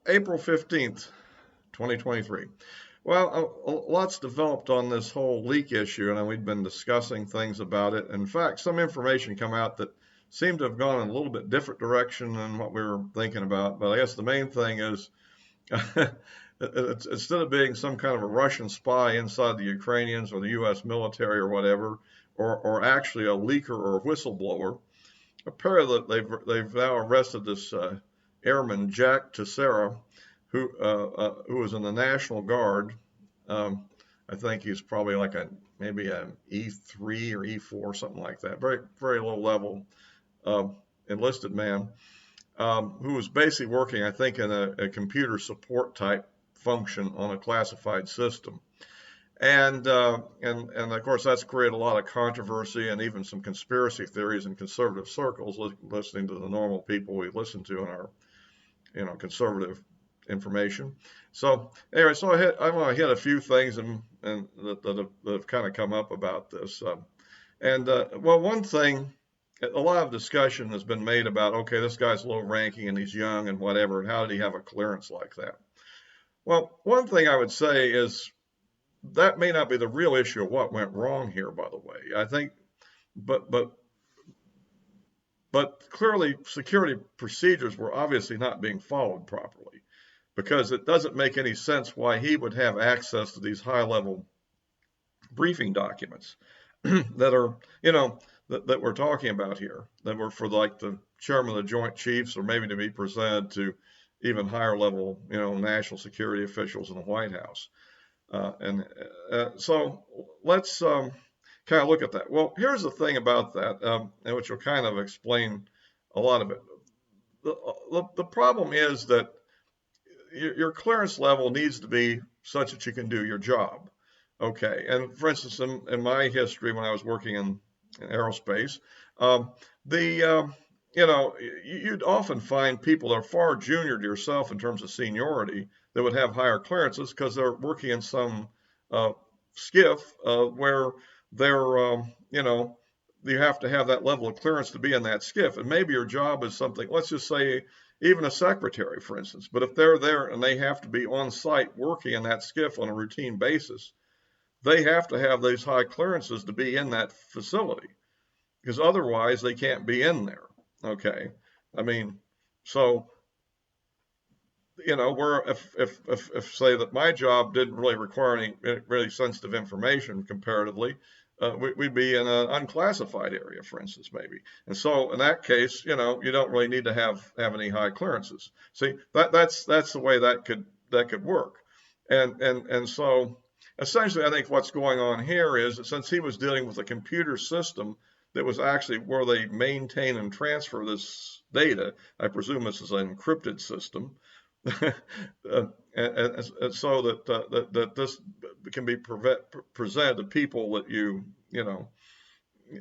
April 15th, 2023. Well, lots developed on this whole leak issue, and we've been discussing things about it. In fact, some information come out that seemed to have gone in a little bit different direction than what we were thinking about. But I guess the main thing is instead of being some kind of a Russian spy inside the Ukrainians or the U.S. military or whatever, or actually a leaker or a whistleblower, apparently they've now arrested this airman Jack Teixeira, who was in the National Guard. I think he's probably like maybe an E3 or E4, something like that. Very very low level enlisted man, who was basically working, I think, in a computer support type function on a classified system. And of course that's created a lot of controversy and even some conspiracy theories in conservative circles, listening to the normal people we listen to in our conservative information. So anyway, so I want to hit a few things and that have kind of come up about this. Well, one thing, a lot of discussion has been made about, okay, this guy's low ranking and he's young and whatever, and how did he have a clearance like that? Well, one thing I would say is that may not be the real issue of what went wrong here, by the way. I think, but clearly security procedures were obviously not being followed properly, because it doesn't make any sense why he would have access to these high-level briefing documents that are, that we're talking about here, that were for like the chairman of the Joint Chiefs, or maybe to be presented to even higher level, national security officials in the White House. So let's kind of look at that. Well, here's the thing about that, which will kind of explain a lot of it. The problem is that your clearance level needs to be such that you can do your job. Okay, and for instance, in my history when I was working in aerospace, you'd often find people that are far junior to yourself in terms of seniority that would have higher clearances because they're working in some skiff where they're, you have to have that level of clearance to be in that skiff. And maybe your job is something, let's just say even a secretary, for instance. But if they're there and they have to be on site working in that skiff on a routine basis, they have to have these high clearances to be in that facility, because otherwise they can't be in there. Okay, I mean, so where if say that my job didn't really require any really sensitive information comparatively, we'd be in an unclassified area, for instance, maybe. And so in that case, you don't really need to have any high clearances. See, that's the way that could work. And so essentially, I think what's going on here is that since he was dealing with a computer system that was actually where they maintain and transfer this data, I presume this is an encrypted system, and so that this can be presented to people that you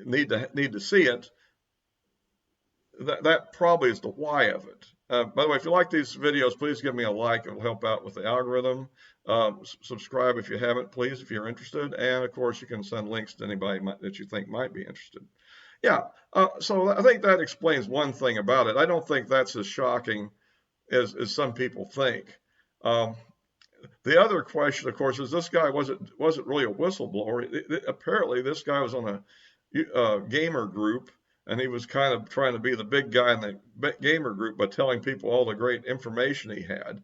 need to see it. That probably is the why of it. By the way, if you like these videos, please give me a like. It'll help out with the algorithm. Subscribe if you haven't, please, if you're interested. And of course, you can send links to anybody that you think might be interested. Yeah, so I think that explains one thing about it. I don't think that's as shocking as some people think. The other question, of course, is this guy wasn't really a whistleblower. Apparently, this guy was on a gamer group, and he was kind of trying to be the big guy in the gamer group by telling people all the great information he had,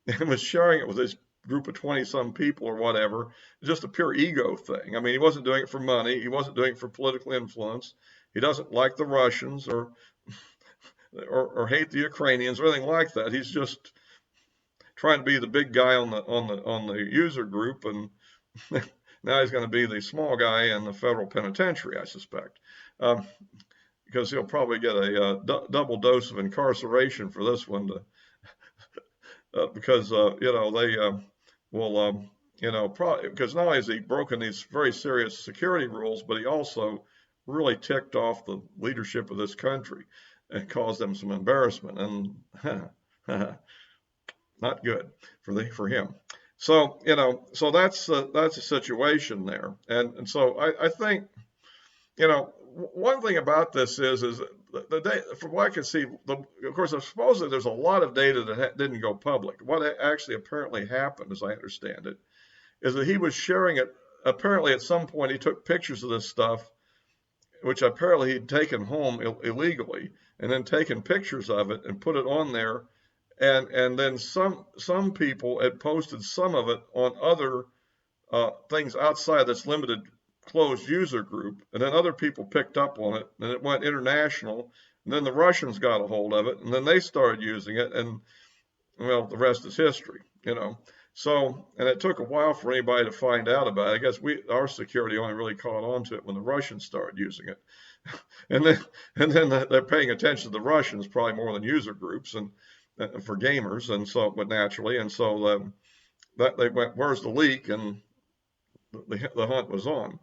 and was sharing it with this group of 20-some people or whatever. Just a pure ego thing. I mean, he wasn't doing it for money. He wasn't doing it for political influence. He doesn't like the Russians or hate the Ukrainians or anything like that. He's just trying to be the big guy on the user group, and now he's going to be the small guy in the federal penitentiary, I suspect, because he'll probably get a double dose of incarceration for this one, because they will probably, because not only has he broken these very serious security rules, but he also really ticked off the leadership of this country and caused them some embarrassment, and not good for him. So so that's a situation there, and so I think one thing about this is from what I can see, of course, supposedly there's a lot of data that didn't go public. What actually apparently happened, as I understand it, is that he was sharing it. Apparently, at some point, he took pictures of this stuff, which apparently he'd taken home illegally, and then taken pictures of it and put it on there. And then some people had posted some of it on other things outside this limited closed user group, and then other people picked up on it, and it went international, and then the Russians got a hold of it, and then they started using it, and well, the rest is history, you know. So, and it took a while for anybody to find out about it. I guess our security only really caught on to it when the Russians started using it, and then they're paying attention to the Russians probably more than user groups and for gamers, and so but naturally, and so that they went, where's the leak, and the hunt was on.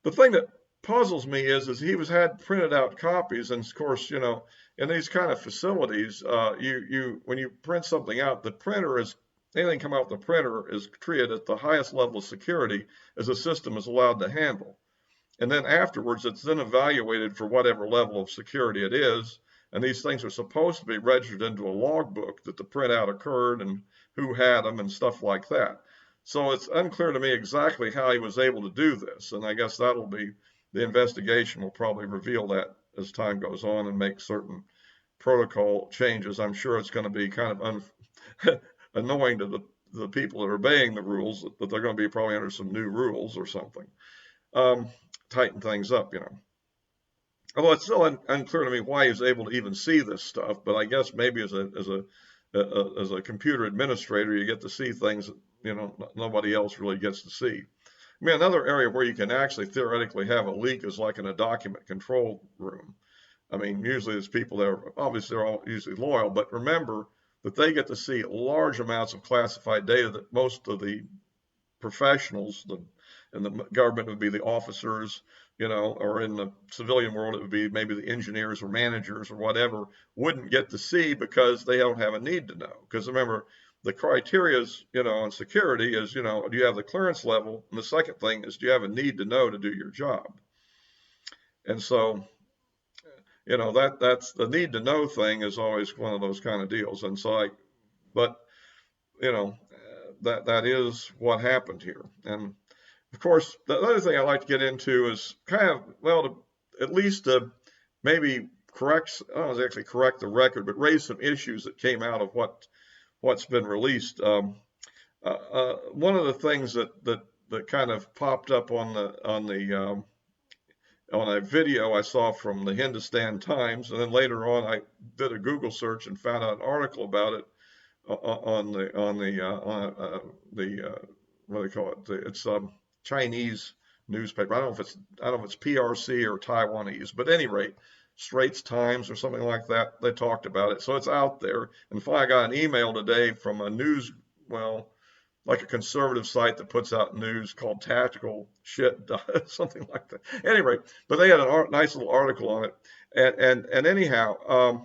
The thing that puzzles me is he was had printed out copies, and of course, you know, in these kind of facilities, when you print something out, the printer is anything come out the printer is treated at the highest level of security as the system is allowed to handle, and then afterwards it's then evaluated for whatever level of security it is, and these things are supposed to be registered into a logbook that the printout occurred and who had them and stuff like that. So it's unclear to me exactly how he was able to do this, and I guess that'll be the investigation will probably reveal that as time goes on and make certain protocol changes. I'm sure it's going to be kind of annoying to the people that are obeying the rules that they're going to be probably under some new rules or something. Tighten things up, you know. Although it's still unclear to me why he was able to even see this stuff, but I guess maybe as a computer administrator, you get to see things that, you know, nobody else really gets to see. I mean, another area where you can actually theoretically have a leak is like in a document control room. I mean, usually there's people that are obviously they're all usually loyal, but remember that they get to see large amounts of classified data that most of the professionals in the government would be the officers, you know, or in the civilian world it would be maybe the engineers or managers or whatever, wouldn't get to see because they don't have a need to know. Because remember, the criteria is, you know, on security is, you know, do you have the clearance level? And the second thing is, do you have a need to know to do your job? And so, you know, that's the need to know thing is always one of those kind of deals. And so but, you know, that is what happened here. And of course, the other thing I like to get into is kind of, well, at least maybe correct, I don't know exactly correct the record, but raise some issues that came out of what's been released. One of the things that kind of popped up on a video I saw from the Hindustan Times, and then later on I did a Google search and found out an article about it on the what do they call it? It's Chinese newspaper. I don't know if it's PRC or Taiwanese, but at any rate, Straits Times or something like that. They talked about it, so it's out there. And finally, I got an email today from a news, well, like a conservative site that puts out news called Tactical Shit, something like that. Anyway, but they had a nice little article on it. And anyhow,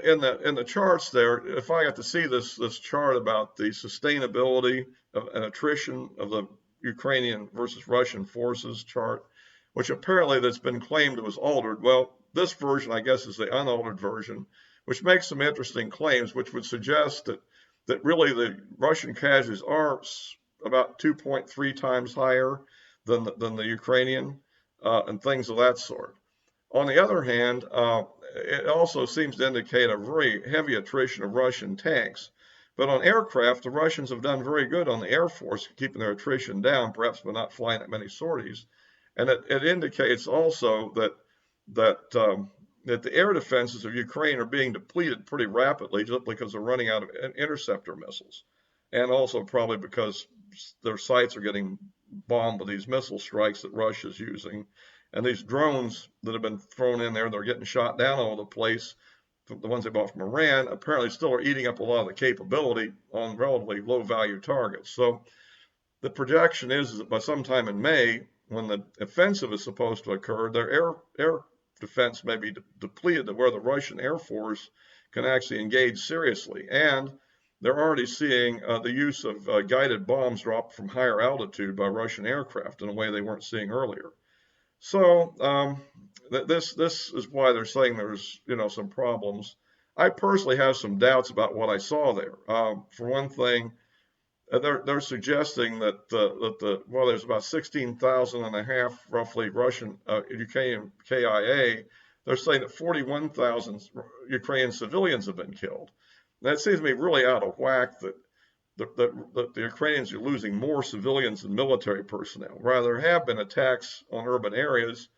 in the charts there, if I got to see this chart about the sustainability of an attrition of the Ukrainian versus Russian forces chart, which apparently that's been claimed was altered. Well, this version, I guess, is the unaltered version, which makes some interesting claims, which would suggest that really the Russian casualties are about 2.3 times higher than the Ukrainian and things of that sort. On the other hand, it also seems to indicate a very heavy attrition of Russian tanks. But on aircraft, the Russians have done very good on the Air Force, keeping their attrition down, perhaps by not flying that many sorties. And it indicates also that the air defenses of Ukraine are being depleted pretty rapidly, just because they're running out of interceptor missiles, and also probably because their sites are getting bombed with these missile strikes that Russia's using. And these drones that have been thrown in there, they're getting shot down all over the place. The ones they bought from Iran apparently still are eating up a lot of the capability on relatively low value targets. So the projection is that by sometime in May, when the offensive is supposed to occur, their air defense may be depleted to where the Russian Air Force can actually engage seriously. And they're already seeing the use of guided bombs dropped from higher altitude by Russian aircraft in a way they weren't seeing earlier. So this is why they're saying there's some problems. I personally have some doubts about what I saw there. For one thing, they're suggesting that well, there's about 16,000 and a half roughly Russian Ukrainian KIA. They're saying that 41,000 Ukrainian civilians have been killed. That seems to me really out of whack. That the Ukrainians are losing more civilians than military personnel. Rather, there have been attacks on urban areas,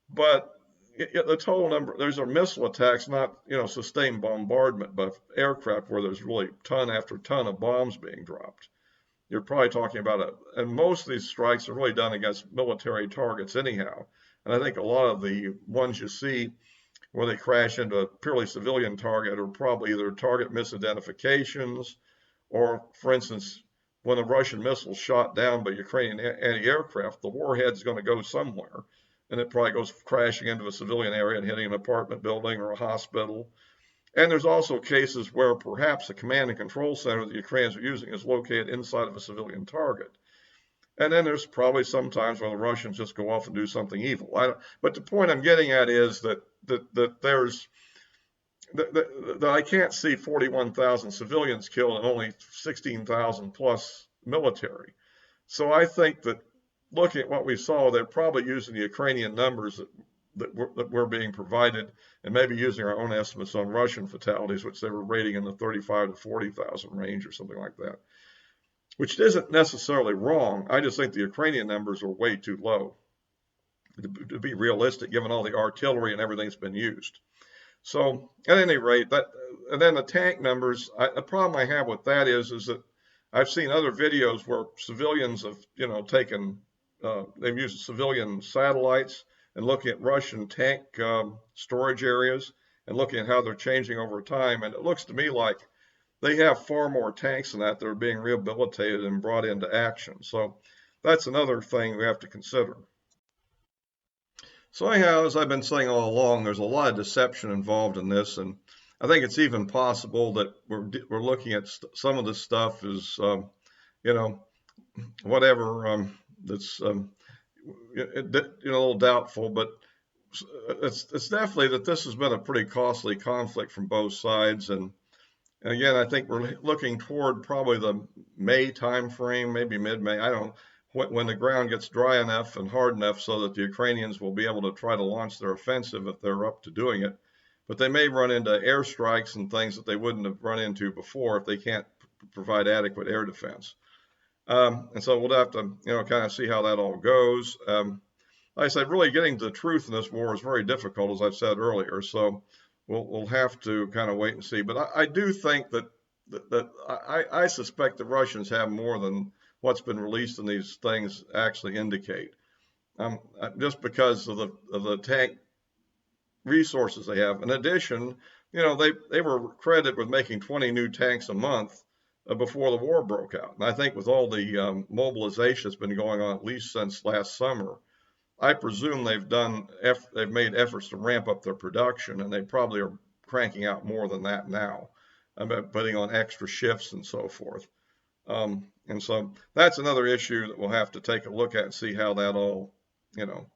but the total number, there's a missile attacks, not sustained bombardment, but aircraft where there's really ton after ton of bombs being dropped. You're probably talking about it, and most of these strikes are really done against military targets anyhow. And I think a lot of the ones you see where they crash into a purely civilian target are probably either target misidentifications, or, for instance, when a Russian missile shot down by Ukrainian anti-aircraft, the warhead's going to go somewhere, and it probably goes crashing into a civilian area and hitting an apartment building or a hospital. And there's also cases where perhaps the command and control center that the Ukrainians are using is located inside of a civilian target. And then there's probably some times where the Russians just go off and do something evil. But the point I'm getting at is that there's that I can't see 41,000 civilians killed and only 16,000 plus military. So I think that looking at what we saw, they're probably using the Ukrainian numbers that were being provided, and maybe using our own estimates on Russian fatalities, which they were rating in the 35 to 40,000 range or something like that, which isn't necessarily wrong. I just think the Ukrainian numbers are way too low to be realistic, given all the artillery and everything that's been used. So at any rate, and then the tank numbers, the problem I have with that is that I've seen other videos where civilians have, taken, they've used civilian satellites and looking at Russian tank storage areas and looking at how they're changing over time. And it looks to me like they have far more tanks than that are being rehabilitated and brought into action. So that's another thing we have to consider. So anyhow, as I've been saying all along, there's a lot of deception involved in this, and I think it's even possible that we're looking at some of this stuff as whatever that's a little doubtful, but it's definitely that this has been a pretty costly conflict from both sides, and again, I think we're looking toward probably the May time frame, maybe mid-May. I don't know, when the ground gets dry enough and hard enough so that the Ukrainians will be able to try to launch their offensive if they're up to doing it. But they may run into airstrikes and things that they wouldn't have run into before if they can't provide adequate air defense. And so we'll have to, kind of see how that all goes. Like I said, really getting to the truth in this war is very difficult, as I've said earlier. So we'll have to kind of wait and see. But I do think that I suspect the Russians have more than what's been released in these things actually indicate. Just because of the tank resources they have. In addition, they were credited with making 20 new tanks a month before the war broke out. And I think with all the mobilization that's been going on at least since last summer, I presume they've made efforts to ramp up their production, and they probably are cranking out more than that now, putting on extra shifts and so forth. And so that's another issue that we'll have to take a look at and see how that all,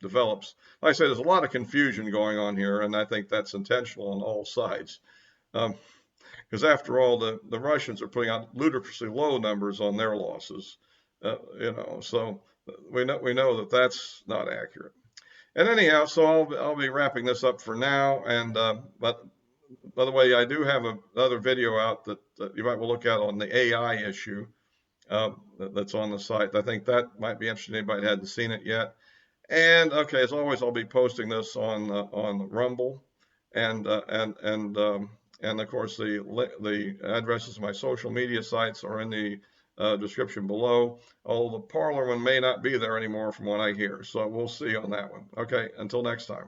develops. Like I say, there's a lot of confusion going on here, and I think that's intentional on all sides. Because after all, the Russians are putting out ludicrously low numbers on their losses, so we know that that's not accurate. And anyhow, so I'll be wrapping this up for now. And but by the way, I do have another video out that you might want to look at on the AI issue that's on the site. I think that might be interesting to anybody that hadn't seen it yet. And okay, as always, I'll be posting this on Rumble, and of course the addresses of my social media sites are in the description below. Although the Parler one may not be there anymore from what I hear, so we'll see on that one. Okay, until next time.